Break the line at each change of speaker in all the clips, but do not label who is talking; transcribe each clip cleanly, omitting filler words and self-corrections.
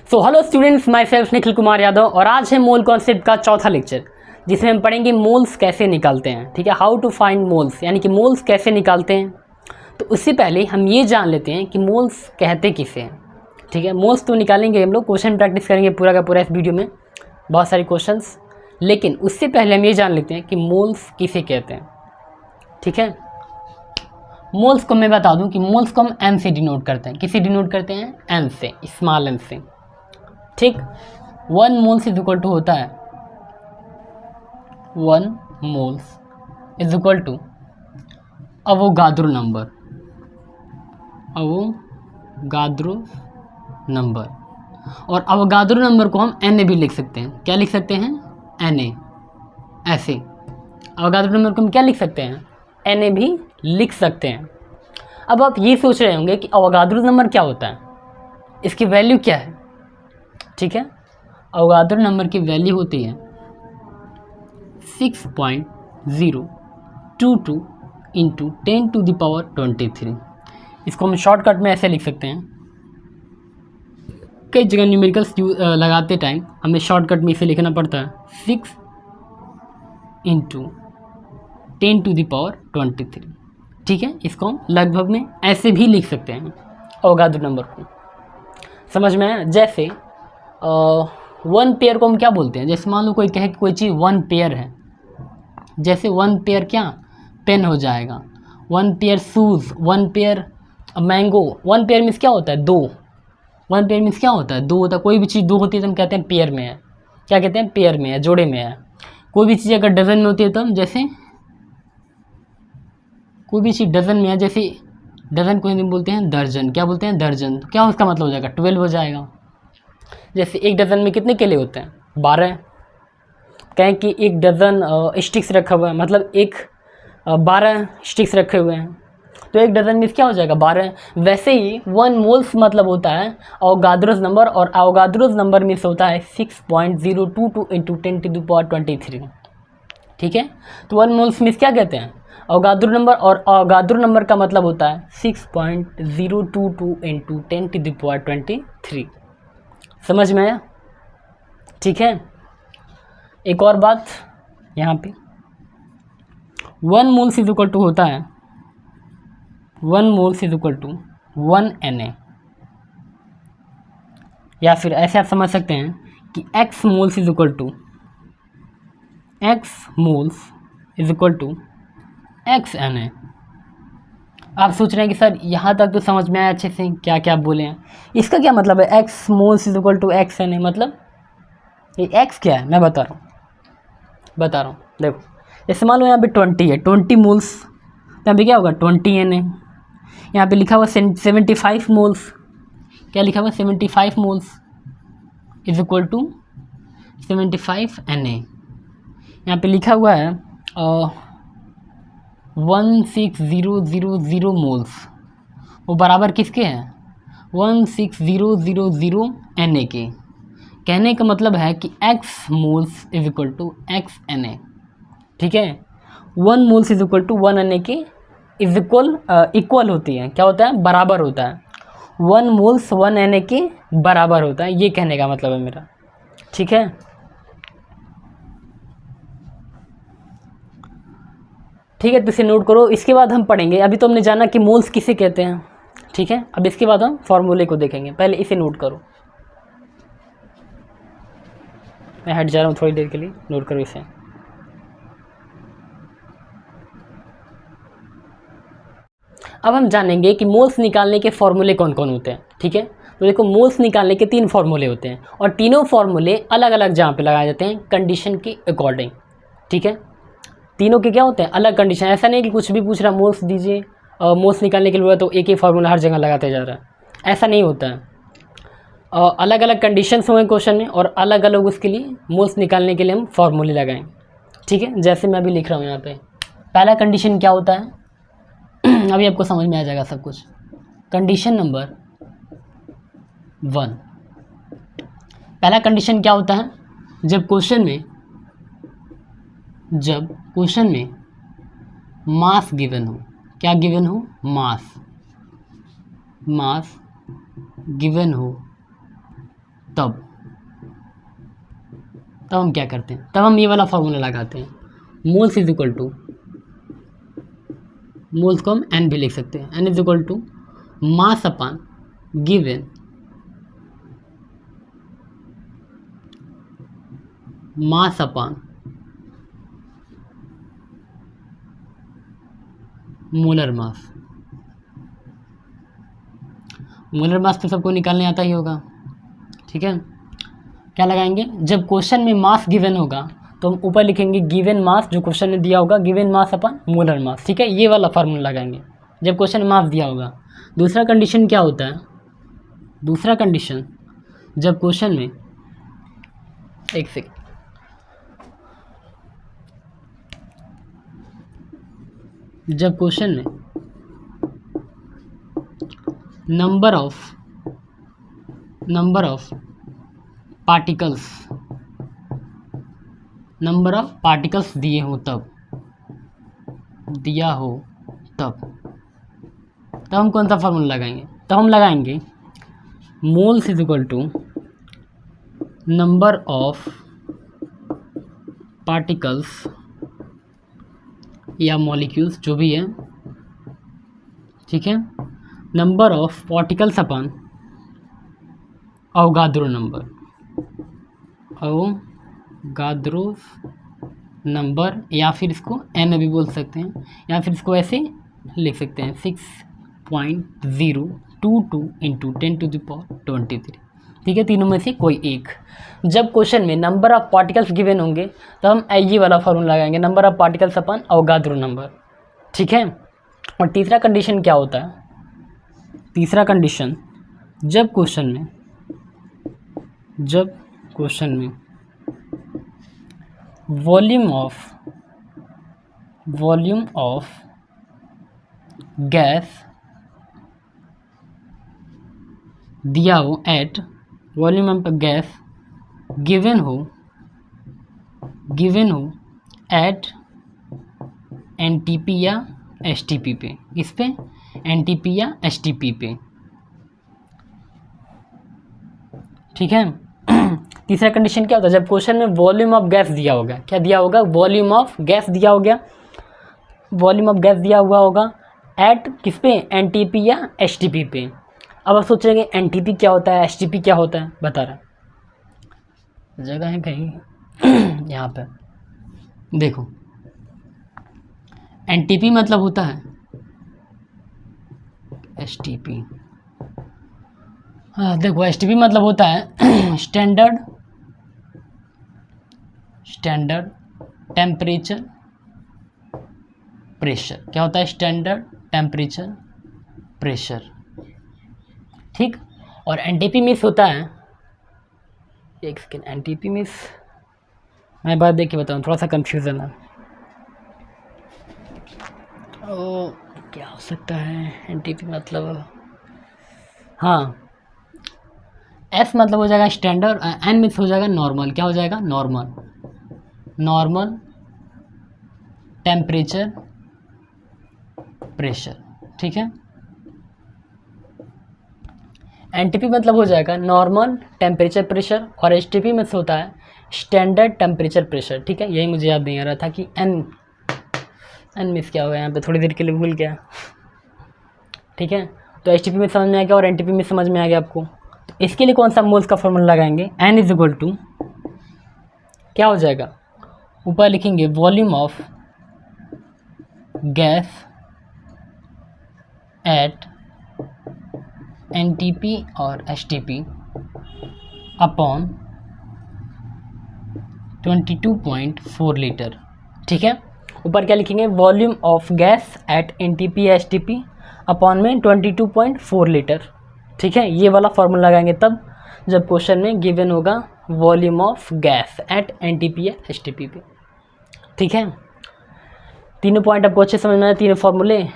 So hello students, my self Nikhil Kumar Yadav और आज है मोल कॉन्सेप्ट का चौथा लेक्चर जिसमें हम पढ़ेंगे मोल्स कैसे निकालते हैं। ठीक है, हाउ टू फाइंड मोल्स, यानी कि मोल्स कैसे निकालते हैं। तो उससे पहले हम ये जान लेते हैं कि मोल्स कहते किसे हैं। ठीक है, मोल्स तो निकालेंगे हम लोग, क्वेश्चन प्रैक्टिस करेंगे पूरा का पूरा इस वीडियो में, बहुत सारे क्वेश्चंस। लेकिन उससे पहले हम ये जान लेते हैं कि मोल्स किसे कहते हैं। ठीक है, मोल्स को मैं बता दूं कि मोल्स को हम एम से डिनोट करते हैं। किसे डिनोट करते हैं? एम से, स्मॉल एम से। ठीक, 1 मोल्स इज इक्वल टू होता है 1 moles is equal to Avogadro number, Avogadro number. और अवोगाद्रो नंबर को हम Na भी लिख सकते हैं। क्या लिख सकते हैं? Na। ऐसे अवोगाद्रो नंबर को हम क्या लिख सकते हैं? Na भी लिख सकते हैं। अब आप ये सोच रहे होंगे कि अवोगाद्रो नंबर क्या होता है, इसकी वैल्यू क्या है। ठीक है, अवोगाद्रो नंबर की वैल्यू होती है 6.022 इंटू 10 टू द पावर 23। इसको हम शॉर्टकट में ऐसे लिख सकते हैं। कई जगह न्यूमेरिकल्स लगाते टाइम हमें शॉर्टकट में इसे लिखना पड़ता है 6 इंटू 10 टू द पावर 23। ठीक है, इसको हम लगभग में ऐसे भी लिख सकते हैं अवोगाद्रो नंबर को। समझ में आया? जैसे 1 पेयर को हम क्या बोलते हैं? जैसे मान लो कोई कहे कि कोई चीज़ 1 पेयर है, जैसे 1 पेयर क्या पेन हो जाएगा, 1 pair shoes, 1 pair mango. 1 pair means क्या होता है? 2। 1 पेयर मीन्स क्या होता है? 2 होता है। कोई भी चीज़ 2 होती है तो हम कहते हैं पेयर में है। क्या कहते हैं? पेयर में है, जोड़े में है। कोई भी चीज़ अगर डजन में होती है तो हम जैसे कोई भी चीज़ डजन में है, जैसे डजन को हिंदी में बोलते हैं दर्जन। क्या बोलते हैं? दर्जन। तो क्या उसका मतलब हो जाएगा? 12 हो जाएगा। जैसे एक डज़न में कितने केले होते हैं? 12। कहें कि एक डज़न स्टिक्स रखा हुआ है, मतलब 12 स्टिक्स रखे हुए हैं, तो एक डज़न में क्या हो जाएगा? 12। वैसे ही 1 मोल्स मतलब होता है अवोगाद्रोस नंबर, और अवोगाद्रोस नंबर मीन्स होता है 6.022 इंटू 10 टू द पावर 23। ठीक है, तो 1 मोल्स मीन्स क्या कहते हैं? अवोगाद्रो नंबर, और अवोगाद्रो नंबर का मतलब होता है 6.022 इंटू 10 टू द पावर 23। समझ में आया? ठीक है, एक और बात यहाँ पे 1 मोल्स इज इक्वल टू होता है 1 moles is equal to 1 Na, या फिर ऐसे आप समझ सकते हैं कि x moles is equal to x Na। आप सोच रहे हैं कि सर यहाँ तक तो समझ में आया अच्छे से, क्या क्या बोले हैं, इसका क्या मतलब है? x moles is equal to x Na, मतलब ये x क्या है? मैं बता रहा हूँ। देखो, जैसे मान लो यहाँ पे 20 है, 20 मोल्स, तो यहाँ पे क्या होगा? 20 Na। यहाँ पे लिखा हुआ 75 मोल्स, क्या लिखा हुआ? 75 moles is equal to 75 Na। यहाँ पे लिखा हुआ है 16000 मोल्स, वो बराबर किसके हैं? 16000 Na के। कहने का मतलब है कि x moles is equal to x Na। ठीक है, 1 moles is equal to 1 Na के इज इक्वल होती है। क्या होता है? बराबर होता है। 1 मोल्स 1 Na के बराबर होता है, ये कहने का मतलब है मेरा। ठीक है, तो इसे नोट करो। इसके बाद हम पढ़ेंगे, अभी तो हमने जाना कि मोल्स किसे कहते हैं। ठीक है, अब इसके बाद हम फॉर्मूले को देखेंगे, पहले इसे नोट करो। मैं हट जा रहा हूँ थोड़ी देर के लिए, नोट करो इसे। अब हम जानेंगे कि मोल्स निकालने के फॉर्मूले कौन कौन होते हैं। ठीक है, तो देखो, मोल्स निकालने के 3 फॉर्मूले होते हैं, और तीनों फॉर्मूले अलग अलग जगह पे लगाए जाते हैं कंडीशन के अकॉर्डिंग। ठीक है, तीनों के क्या होते हैं? अलग कंडीशन। ऐसा नहीं कि कुछ भी पूछ रहा मोल्स दीजिए, मोल्स निकालने के लिए तो एक ही फार्मूला हर जगह लगाते जा रहा है, ऐसा नहीं होता है। अलग अलग कंडीशंस होंगे क्वेश्चन में, और अलग अलग उसके लिए मोल्स निकालने के लिए हम फार्मूले लगाएं। ठीक है, जैसे मैं अभी लिख रहा हूँ यहाँ पे, पहला कंडीशन क्या होता है अभी आपको समझ में आ जाएगा सब कुछ। कंडीशन नंबर 1, पहला कंडीशन क्या होता है? जब क्वेश्चन में मास गिवन हो। क्या गिवन हो? मास गिवन हो, तब हम क्या करते हैं, तब हम ये वाला फॉर्मूला लगाते हैं, moles is equal to, moles को हम एन भी लिख सकते हैं, N is equal to mass upon given mass upon molar mass. Molar mass तो सबको निकालने आता ही होगा, ठीक है। क्या लगाएंगे, जब क्वेश्चन में मास गिवन होगा तो हम ऊपर लिखेंगे गिवन मास, जो क्वेश्चन में दिया होगा, गिवन मास अपन मोलर मास, ठीक है। ये वाला फार्मूला लगाएंगे जब क्वेश्चन में मास दिया होगा। दूसरा कंडीशन क्या होता है, दूसरा कंडीशन जब क्वेश्चन में, एक सेकेंड, जब क्वेश्चन में नंबर ऑफ पार्टिकल्स दिए हो तब, हम कौन सा फार्मूला लगाएंगे, तो हम लगाएंगे moles is equal to number of particles या मॉलिक्यूल्स जो भी है, ठीक है, number of particles upon Avogadro number, या फिर इसको एन भी बोल सकते हैं, या फिर इसको ऐसे लिख सकते हैं 6.022 इंटू 10⁻23, ठीक है। तीनों में से कोई एक। जब क्वेश्चन में नंबर ऑफ पार्टिकल्स गिवन होंगे तो हम ये वाला फॉर्मूला लगाएंगे, number of particles upon Avogadro number, ठीक है। और तीसरा कंडीशन क्या होता है, तीसरा कंडीशन जब क्वेश्चन में वॉल्यूम ऑफ गैस दिया हो, at volume of gas given हो एट एनटीपी या एसटीपी पे, इस पे एनटीपी या एसटीपी पे, ठीक है। तीसरा कंडीशन क्या होता है, जब क्वेश्चन में वॉल्यूम ऑफ गैस दिया होगा, क्या दिया होगा, वॉल्यूम ऑफ गैस दिया हुआ होगा एट किस पे, एनटीपी या एसटीपी पे। अब आप सोचेंगे एनटीपी क्या होता है, एसटीपी क्या होता है, बता रहा जगह है कहीं यहाँ पे देखो, एनटीपी मतलब होता है एसटीपी, हाँ देखो एसटीपी मतलब होता है स्टैंडर्ड टेम्परेचर प्रेशर। क्या होता है, स्टैंडर्ड टेम्परेचर प्रेशर, ठीक। और एनटीपी मीन्स होता है, एक सेकेंड, एनटीपी मीन्स मैं बात देख के बताऊँ, थोड़ा सा कंफ्यूजन है। ओ क्या हो सकता है एनटीपी मतलब, हाँ एस मतलब हो जाएगा स्टैंडर्ड, एन मीन्स हो जाएगा नॉर्मल। क्या हो जाएगा, नॉर्मल टेम्परेचर प्रेशर, ठीक है। एनटीपी मतलब हो जाएगा नॉर्मल टेम्परेचर प्रेशर, और एसटीपी में होता है स्टैंडर्ड टेम्परेचर प्रेशर, ठीक है। यही मुझे याद नहीं आ रहा था कि एन मिस क्या होगा यहाँ पे, थोड़ी देर के लिए भूल गया, ठीक है। तो एसटीपी में समझ में आ गया और एनटीपी में समझ में आ गया आपको। तो इसके लिए कौन सा मोल्स का फॉर्मूला लगाएंगे, एन इज इक्वल टू क्या हो जाएगा, ऊपर लिखेंगे volume of gas at NTP और एसटीपी अपॉन 22.4 लीटर, ठीक है। ऊपर क्या लिखेंगे, volume of gas at NTP STP upon में 22.4 लीटर, ठीक है। ये वाला फॉर्मूला लगाएंगे तब जब क्वेश्चन में गिवन होगा volume of gas eight NTP या एसटीपी पे, ठीक है। तीनों पॉइंट आपको अच्छे समझ में आए, तीनों फार्मूले,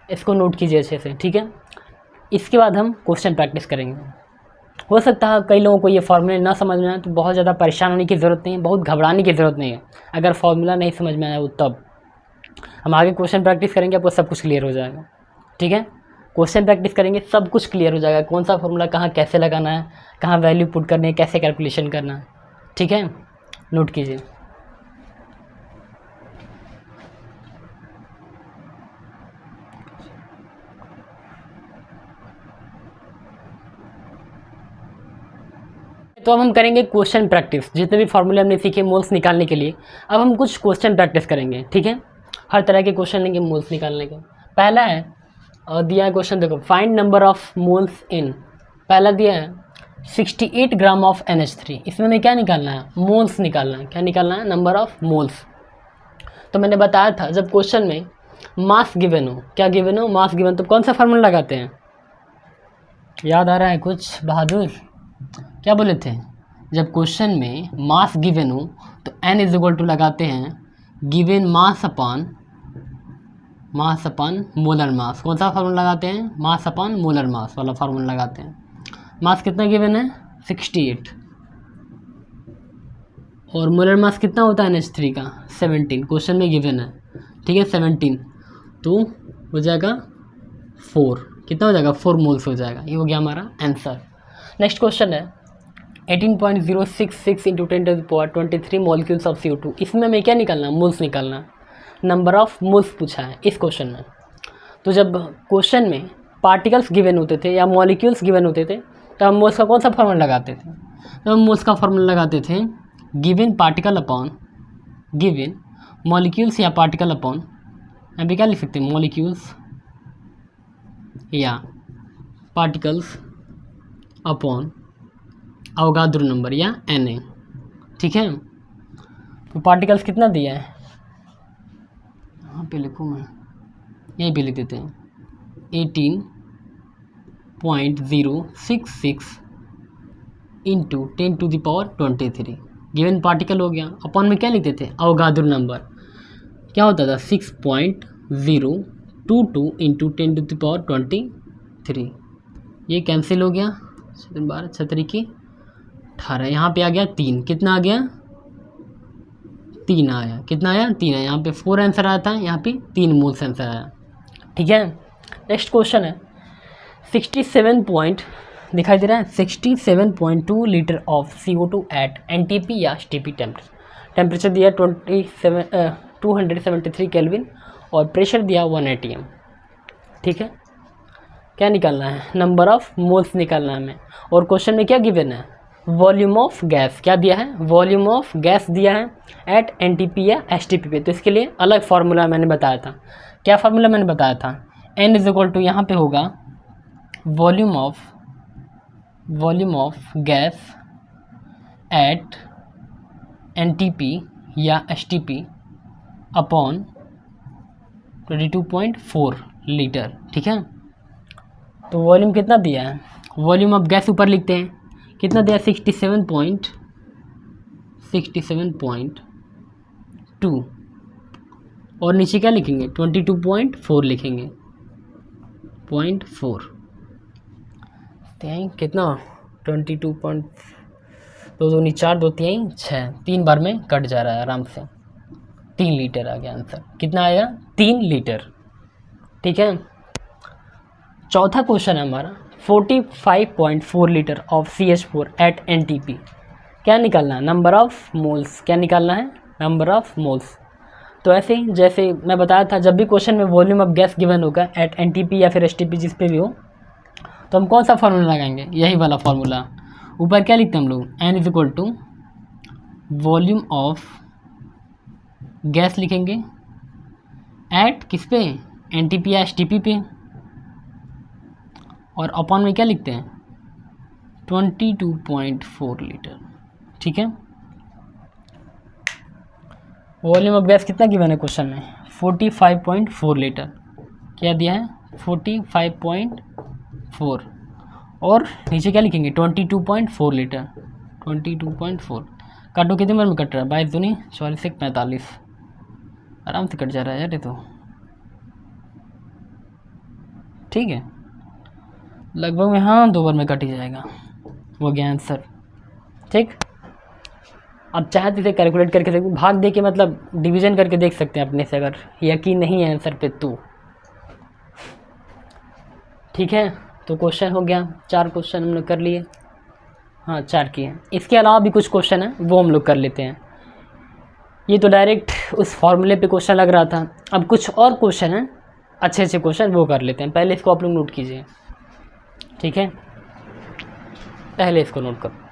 इसको नोट कीजिए अच्छे से, ठीक है। इसके बाद हम क्वेश्चन प्रैक्टिस करेंगे। हो सकता है कई लोगों को ये फार्मूले ना समझ में आए, तो बहुत ज़्यादा परेशान होने की ज़रूरत नहीं है, बहुत घबराने की ज़रूरत नहीं है। अगर फार्मूला नहीं समझ में आया वो तब हम आगे क्वेश्चन प्रैक्टिस करेंगे, आपको सब कुछ क्लियर हो जाएगा, ठीक है। क्वेश्चन प्रैक्टिस करेंगे, सब कुछ क्लियर हो जाएगा, कौन सा फॉर्मूला कहाँ कैसे लगाना है, कहाँ वैल्यू पुट करनी है, कैसे कैलकुलेशन करना है। ठीक है, नोट कीजिए। तो अब हम करेंगे क्वेश्चन प्रैक्टिस। जितने भी फॉर्मूले हमने सीखे मोल्स निकालने के लिए, अब हम कुछ क्वेश्चन प्रैक्टिस करेंगे। ठीक है, हर तरह के क्वेश्चन लेंगे मोल्स निकालने के। पहला है दिया है क्वेश्चन, देखो, फाइंड नंबर ऑफ मोल्स इन। पहला दिया है 68 ग्राम ऑफ NH3। इसमें हमें क्या निकालना है? मोल्स निकालना है। क्या निकालना है? Number of moles. तो मैंने बताया था जब क्वेश्चन में मास गिवन हो, क्या गिवन हो? मास गिवन, तो कौन सा फार्मूला लगाते हैं? याद आ रहा है कुछ बहादुर? क्या बोले थे? जब क्वेश्चन में मास गिवन हो तो n इज इक्वल टू लगाते हैं गिवन मास अपॉन मोलर मास। कौन सा फार्मूला लगाते हैं? मास अपॉन मोलर मास वाला फार्मूला लगाते हैं। मास कितना गिवन है? 68, और मोलर मास कितना होता है NH3 का? 17। क्वेश्चन में गिवन है, ठीक है, 17, तो हो जाएगा 4। कितना हो जाएगा? 4 मोल्स हो जाएगा। ये हो गया हमारा आंसर। नेक्स्ट क्वेश्चन है 18.066 इंटू 10⁻23 मॉलिक्यूल्स ऑफ CO2। इसमें हमें क्या निकालना है? मोल्स निकालना है। नंबर ऑफ मोल्स पूछा है इस क्वेश्चन में। तो जब क्वेश्चन में पार्टिकल्स गिवन होते थे या मॉलिक्यूल्स गिवन होते थे तो हम मोल्स का कौन सा फार्मूला लगाते थे? तो हम मोल्स का फार्मूला लगाते थे given particle upon given molecules, या पार्टिकल अपॉन, यहाँ पे क्या लिख सकते हैं? मॉलिक्यूल्स या पार्टिकल्स अपॉन अवोगाद्रो नंबर या Na। ठीक है, तो पार्टिकल्स कितना दिया है? यहाँ पे लिखूँ मैं, यहीं पे लिख देते हैं 18.066 इंटू 10⁻23। गिवन पार्टिकल हो गया, अपॉन में क्या लिखते थे? Avogadro number. क्या होता था? 6.022 इंटू 10⁻23। ये कैंसिल हो गया, 12 छतरी की 18। यहाँ पे आ गया 3। कितना आ गया? 3 आया। कितना आया? 3 आया। यहाँ पे 4 आंसर आया था, यहाँ पे 3 मोल्स आंसर आया। ठीक है, नेक्स्ट क्वेश्चन है 67 दिखाई दे रहा है 67.2 litre of CO2 at NTP या STP टेम्परेचर दिया 273 केल्विन और प्रेशर दिया 1 atm। ठीक है, क्या निकालना है? नंबर ऑफ मोल्स निकालना है हमें। और क्वेश्चन में क्या गिवन है? Volume of gas. क्या दिया है? वॉल्यूम ऑफ गैस दिया है एट NTP या STP पे। तो इसके लिए अलग फार्मूला मैंने बताया था। क्या फार्मूला मैंने बताया था? N इज इक्वल टू, यहाँ पे होगा volume of gas at NTP या STP अपॉन 22.4 लीटर। ठीक है, तो वॉल्यूम कितना दिया है? वॉल्यूम ऑफ गैस ऊपर लिखते हैं, कितना दिया? 67.2 और नीचे क्या लिखेंगे? 22.4 लिखेंगे, 0.4। कितना? 22. 2 2 4 2 3 6, 3 बार में कट जा रहा है आराम से। 3 लीटर आ गया आंसर। कितना आया? 3 लीटर। ठीक है, चौथा क्वेश्चन है हमारा 45.4 litre of CH4 eight NTP। क्या निकालना है? Number of moles. क्या निकालना है? Number of moles. तो ऐसे ही जैसे मैं बताया था, जब भी क्वेश्चन में वॉल्यूम ऑफ गैस गिवन होगा एट NTP या फिर STP, जिस पे भी हो, तो हम कौन सा फार्मूला लगाएंगे? यही वाला फार्मूला। ऊपर क्या लिखते हैं हम लोग? N is equal to volume of gas लिखेंगे एट किस पे? NTP या STP पे, और अपॉन में क्या लिखते हैं? 22.4 लीटर। ठीक है, वॉल्यूम ऑफ गैस कितना गिवन है क्वेश्चन में? 45.4 लीटर। क्या दिया है? 45.4, और नीचे क्या लिखेंगे? 22.4 लीटर। 22.4 काटो, कितने बार में कट रहा है? 22 दूनी 44 1 45, आराम से कट जा रहा है यार ये तो। ठीक है, लगभग में, हाँ, 2 बार में कट ही जाएगा। वो गया आंसर। ठीक, अब चाहे तो इसे कैलकुलेट करके देख, भाग दे के मतलब डिवीजन करके देख सकते हैं अपने से, अगर यकीन नहीं है आंसर पे तो। ठीक है, तो क्वेश्चन हो गया, 4 क्वेश्चन हम लोग कर लिए, हाँ 4 किए। इसके अलावा भी कुछ क्वेश्चन है वो हम लोग कर लेते हैं। ये तो डायरेक्ट उस फॉर्मूले पे क्वेश्चन लग रहा था। अब कुछ और क्वेश्चन हैं, अच्छे अच्छे क्वेश्चन, वो कर लेते हैं। पहले इसको आप लोग नोट कीजिए, ठीक है, पहले इसको नोट करो।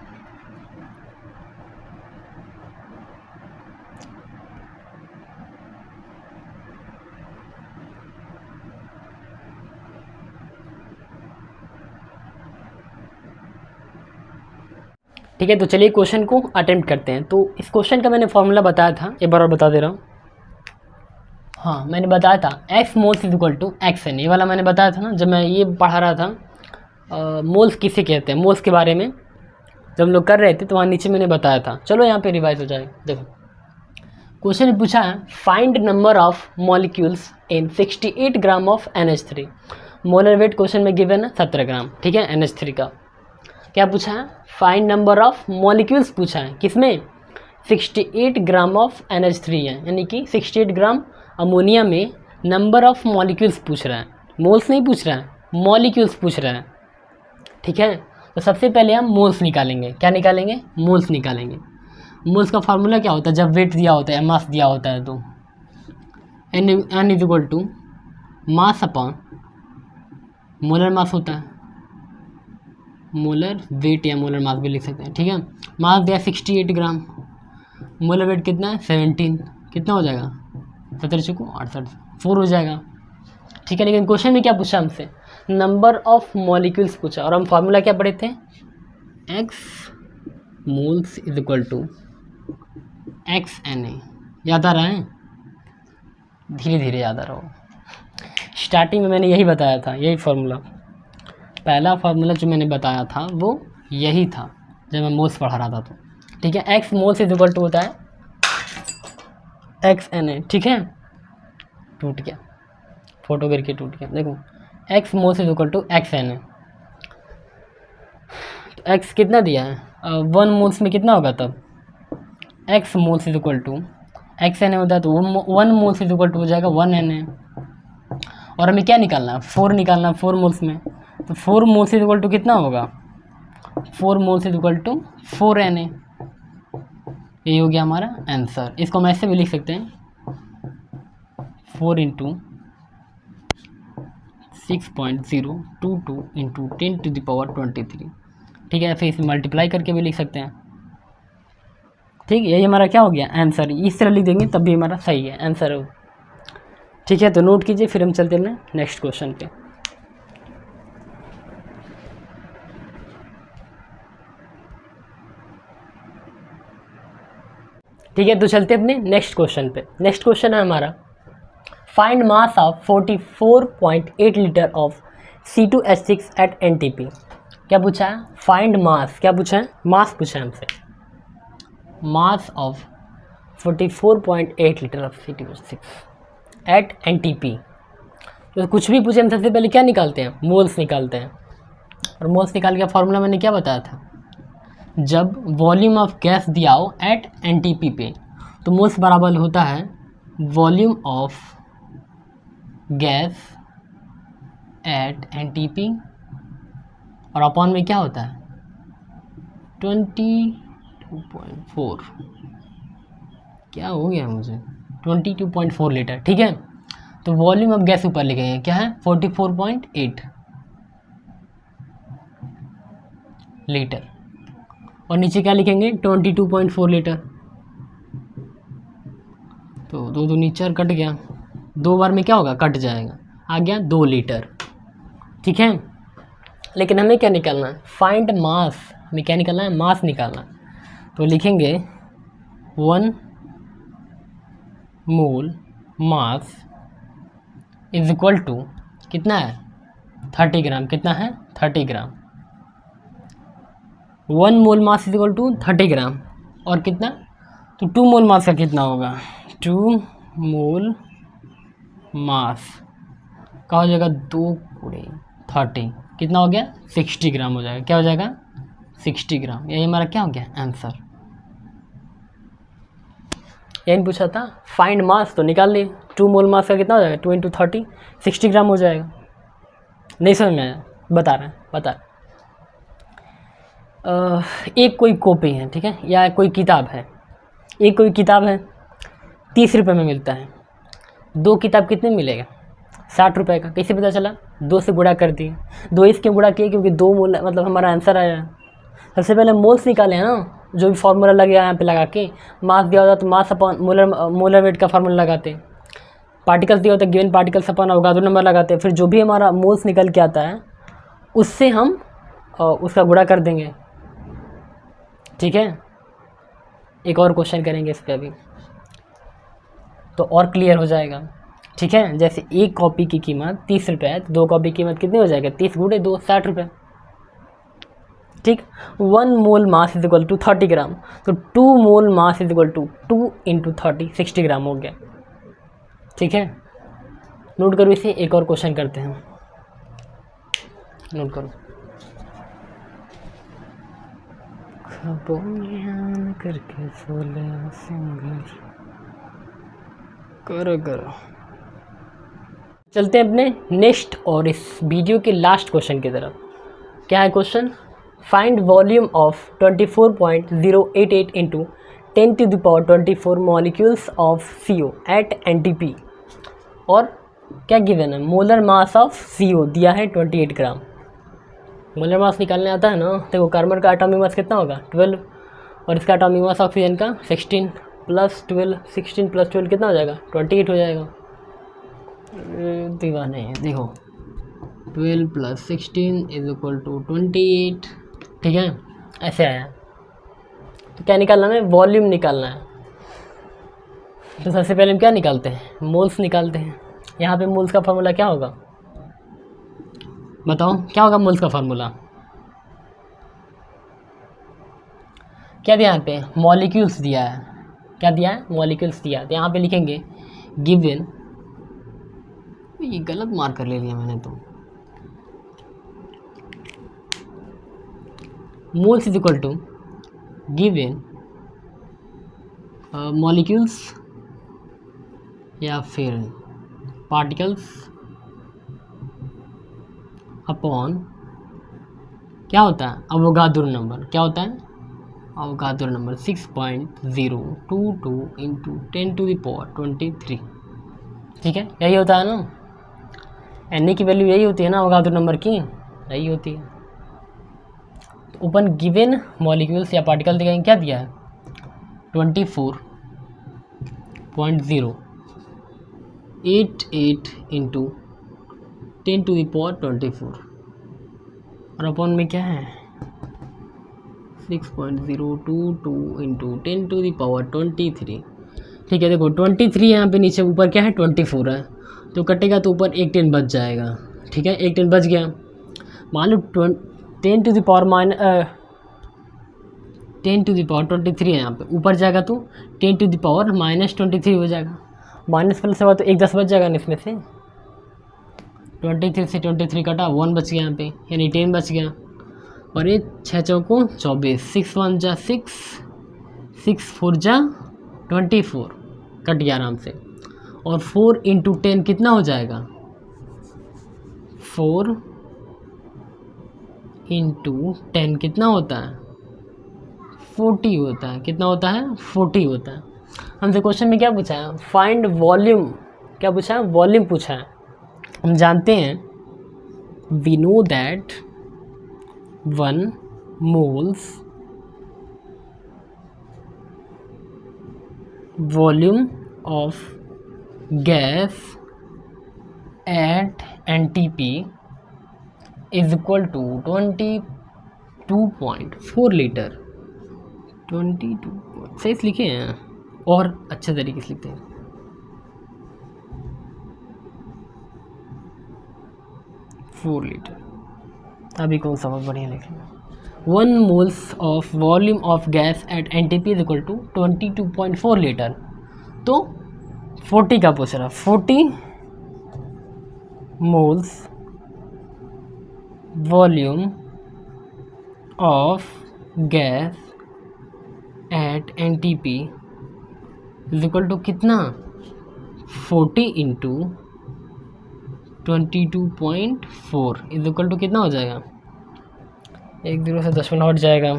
ठीक है, तो चलिए क्वेश्चन को अटेम्प्ट करते हैं। तो इस क्वेश्चन का मैंने फॉर्मूला बताया था, एक बार और बता दे रहा हूँ। हाँ, मैंने बताया था x moles is equal to X N, ये वाला मैंने बताया था ना जब मैं ये पढ़ा रहा था। मोल्स किसे कहते हैं, मोल्स के बारे में जब हम लोग कर रहे थे तो वहाँ नीचे मैंने बताया था। चलो यहाँ पे रिवाइज हो जाएगा। देखो क्वेश्चन ने पूछा है find number of molecules in 68 gram of NH3। Molar weight question में गिवन है 17 ग्राम, ठीक है, NH3 का। क्या पूछा है, फाइंड नंबर ऑफ मॉलिक्यूल्स पूछा है, किसमें, 68 ग्राम ऑफ NH3 है, यानी कि 68 ग्राम अमोनिया में नंबर ऑफ मॉलिक्यूल्स पूछ रहा है, मोल्स नहीं पूछ रहा है, मॉलिक्यूल्स पूछ रहा है, ठीक है। तो सबसे पहले हम मोल्स निकालेंगे। क्या निकालेंगे, मोल्स निकालेंगे। मोल्स का फार्मूला क्या होता है, जब वेट दिया होता है, मास दिया होता है, तो n is equal to mass upon molar mass होता है, मोलर वेट या मोलर मास भी लिख सकते हैं, ठीक है। मास दिया 68 ग्राम, मोलर वेट कितना है 17, कितना हो जाएगा 17 चुको 68, 4 हो जाएगा, ठीक है। लेकिन क्वेश्चन में क्या पूछा हमसे, नंबर ऑफ मॉलिक्यूल्स पूछा, और हम फार्मूला क्या पढ़े थे, x moles is equal to XNA। याद आ रहा है, धीरे धीरे याद आ रहा हो। स्टार्टिंग में मैंने यही बताया था, यही फार्मूला, पहला फार्मूला जो मैंने बताया था वो यही था जब मैं मोल्स पढ़ा रहा था, तो ठीक है। x moles is equal to होता है XNA, ठीक है। टूट गया, फोटो करके टूट गया, देखो x moles is equal to XNA। तो x कितना दिया है, 1 मोल्स में कितना होगा तब, x moles is equal to XNA होता है, तो 1 मोल्स इज इक्वल टू हो जाएगा 1Na। और हमें क्या निकालना है, 4 निकालना है 4 मोल्स में, तो 4 मोल्स इज इक्वल टू कितना होगा, 4 moles is equal to 4Na। ये हो गया हमारा आंसर। इसको हम ऐसे भी लिख सकते हैं, 4 into 6.022 into 10 to the power 23, ठीक है। फिर इसे मल्टीप्लाई करके भी लिख सकते हैं, ठीक है। यही हमारा क्या हो गया आंसर, इस तरह लिख देंगे तब भी हमारा सही है आंसर हो, ठीक है। तो नोट कीजिए, फिर हम चलते हैं नेक्स्ट क्वेश्चन पे। ठीक है, तो चलते अपने नेक्स्ट क्वेश्चन पे। नेक्स्ट क्वेश्चन है हमारा find mass of 44.8 litre of C2H6 at NTP। क्या पूछा है, फाइंड मास, क्या पूछा है, मास पूछा है हमसे, mass of 44.8 litre of C2H6 at NTP। तो कुछ भी पूछे हम सबसे पहले क्या निकालते हैं, मोल्स निकालते हैं। और मोल्स निकाल के फॉर्मूला मैंने क्या बताया था, जब वॉल्यूम ऑफ गैस दिया हो एट NTP पे, तो मोल्स बराबर होता है volume of gas at NTP, और अपॉन में क्या होता है 22.4, क्या हो गया मुझे 22.4 लीटर, ठीक है। तो वॉल्यूम ऑफ गैस ऊपर लिखेंगे, क्या है 44.8 लीटर, और नीचे क्या लिखेंगे 22.4 लीटर। तो दो दूनी 4 कट गया, 2 बार में क्या होगा कट जाएगा, आ गया 2 लीटर, ठीक है। लेकिन हमें क्या निकालना है, फाइंड मास, हमें क्या निकालना है, मास निकालना। तो लिखेंगे 1 mole mass is equal to कितना है 30 ग्राम, कितना है 30 ग्राम। 1 mole mass is equal to 30 ग्राम, और कितना, तो 2 मोल मास का कितना होगा, 2 मोल मास का हो जाएगा 2 × 30, कितना हो गया 60 ग्राम हो जाएगा, क्या हो जाएगा 60 ग्राम। यही हमारा क्या हो गया आंसर। यही पूछा था फाइंड मास, तो निकाल लिए 2 मोल मास का कितना हो जाएगा 2 × 30, 60 ग्राम हो जाएगा। नहीं समझ में आया, बता रहे हैं, बता एक कोई कॉपी है, ठीक है, या कोई किताब है, एक कोई किताब है 30 रुपये में मिलता है, 2 किताब कितने मिलेगा? 60 रुपये का। कैसे पता चला? 2 से गुणा कर दिए। 2 इसके गुणा किए क्योंकि 2 मोल मतलब हमारा आंसर आया है। सबसे पहले मोल्स निकाले हैं ना, जो भी फार्मूला लग गया यहाँ पे लगा के, मास दिया होता तो मास अपॉन मोलर वेट का फार्मूला लगाते, पार्टिकल्स दिया होता given particles upon Avogadro number लगाते, फिर जो भी हमारा मोल्स निकल के आता है उससे हम उसका गुणा कर देंगे, ठीक है। एक और क्वेश्चन करेंगे इस पर अभी, तो और क्लियर हो जाएगा, ठीक है। जैसे एक कॉपी की कीमत 30 रुपये है, तो 2 कॉपी की कीमत कितनी हो जाएगी? 30 गुणे 2 60 रुपये, ठीक। 1 mole mass is equal to 30 gram, तो 2 mole mass is equal to 2 into 30 60 gram हो गया, ठीक है। नोट करो इसे, एक और क्वेश्चन करते हैं, नोट करो। करके करो चलते हैं अपने नेक्स्ट और इस वीडियो के लास्ट क्वेश्चन की तरफ। क्या है question? Find volume of 24.088 into 10⁻24 molecules of CO at NTP, और क्या गिवन है? मोलर मास ऑफ CO दिया है 28 ग्राम। मोलर मास निकालने आता है ना, देखो कार्बन का एटॉमिक मास कितना होगा? 12, और इसका एटॉमिक मास ऑक्सीजन का 16 प्लस 12, 16 प्लस 12 कितना हो जाएगा? 28 हो जाएगा। दीवाने है, देखो 12 प्लस 16 इज इक्वल टू 28, ठीक है, ऐसे आया। तो क्या निकालना है? वॉल्यूम निकालना है। तो सबसे पहले हम क्या निकालते हैं? मोल्स निकालते हैं। यहाँ पे मोल्स का फार्मूला क्या होगा? बताओ क्या होगा मोल्स का फार्मूला? क्या दिया यहाँ पे? मॉलिक्यूल्स दिया है। क्या दिया है? मॉलिक्यूल्स दिया है। तो यहाँ पे लिखेंगे गिवन, ये गलत मार्कर ले लिया मैंने, तो moles is equal to given molecules या फिर पार्टिकल्स अपॉन क्या होता है? Avogadro number. क्या होता है? अवोगाद्रो नंबर 6.022 इंटू 10⁻23, ठीक है, यही होता है ना। एन की वैल्यू यही होती है ना अवोगाद्रो नंबर की, यही होती है। तो ओपन गिवन मॉलिक्यूल्स या पार्टिकल दिखाएंगे, क्या दिया है? 24.088 इंटू 10⁻24, और अपॉन में क्या है? 6.022 इंटू 10⁻23, ठीक है। देखो 23 यहाँ पे नीचे, ऊपर क्या है? 24 है, तो कटेगा तो ऊपर एक 10 बच जाएगा, ठीक है, एक 10 बच गया। मान लो 10⁻23 है यहाँ पे, ऊपर जाएगा तो 10⁻−23 हो जाएगा। माइनस प्लस होगा तो एक 10 बच जाएगा ना इसमें से। 23 से 23 कटा, 1 बच गया यहाँ पे, यानी 10 बच गया। और ये 6 चौकों 24, 6 1 जा 6, 6 4 जा 24, कट गया आराम से। और 4 इंटू 10 कितना हो जाएगा? 4 इंटू 10 कितना होता है? 40 होता है। कितना होता है? 40 होता है। हमसे क्वेश्चन में क्या पूछा है? Find volume. क्या पूछा है? वॉल्यूम पूछा है। हम जानते हैं, we know that 1 moles volume of gas at NTP is equal to 22.4 litre. 22 सही लिखे हैं, और अच्छे तरीके से लिखते हैं। फोर लीटर, अभी कौन सा बहुत बढ़िया लिख रहे हैं। 1 moles of volume of gas at NTP is equal to 22.4 litre. तो 40 का पूछ रहा, 40 moles volume of gas at NTP is equal to कितना? 40 इंटू 22.4 इज इक्वल टू कितना हो जाएगा, 1 0 से 10 हट जाएगा,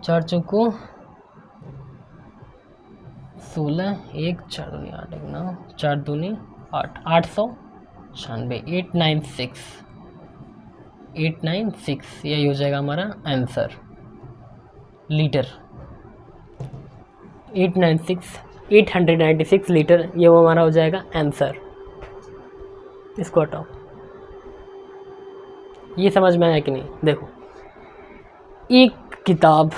4 चौको 16, 1 4 दूनी 8 1 9 4 दूनी 8 896 896 यही हो जाएगा हमारा आंसर। लीटर 896 लीटर, ये वो हमारा हो जाएगा आंसर। इसको हटाओ। ये समझ में आया कि नहीं? देखो, एक किताब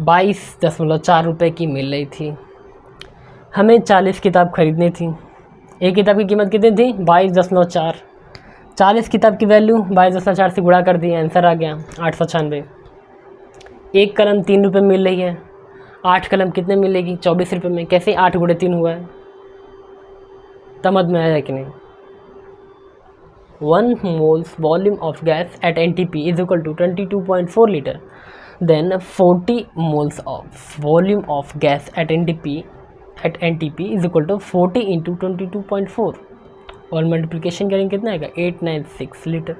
22.4 रुपये की मिल रही थी, हमें 40 किताब खरीदनी थी। एक किताब की कीमत कितनी थी, 22.4। 40 किताब की वैल्यू 22.4 से गुणा कर दी, आंसर आ गया 896। एक कलम 3 रुपये मिल रही है, 8 कलम कितने मिलेगी, 24 रुपये में। कैसे 8 × 3 हुआ है, समझ में आया कि नहीं? 1 moles volume of gas at NTP is equal to 22.4 liter. Then 40 moles of volume of gas at NTP is equal to 40 into 22.4 और मल्टीप्लिकेशन करेंगे कितना आएगा, 896 लीटर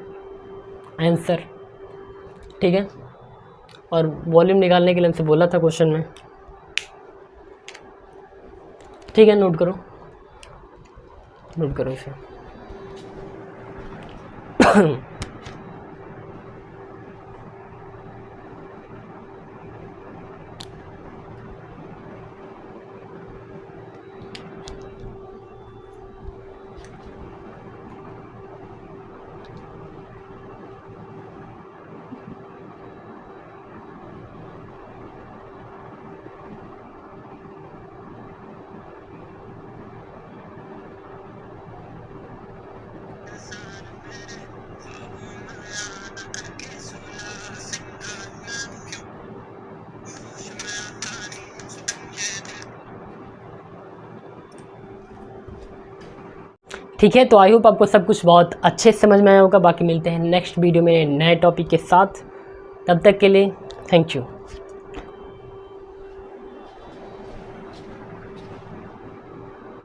आंसर। ठीक है, और वॉल्यूम निकालने के लिए हमसे बोला था क्वेश्चन में। ठीक है, नोट करो इसे। ठीक है, तो आई होप आपको सब कुछ बहुत अच्छे से समझ में आया होगा। बाकी मिलते हैं नेक्स्ट वीडियो में नए टॉपिक के साथ, तब तक के लिए थैंक यू।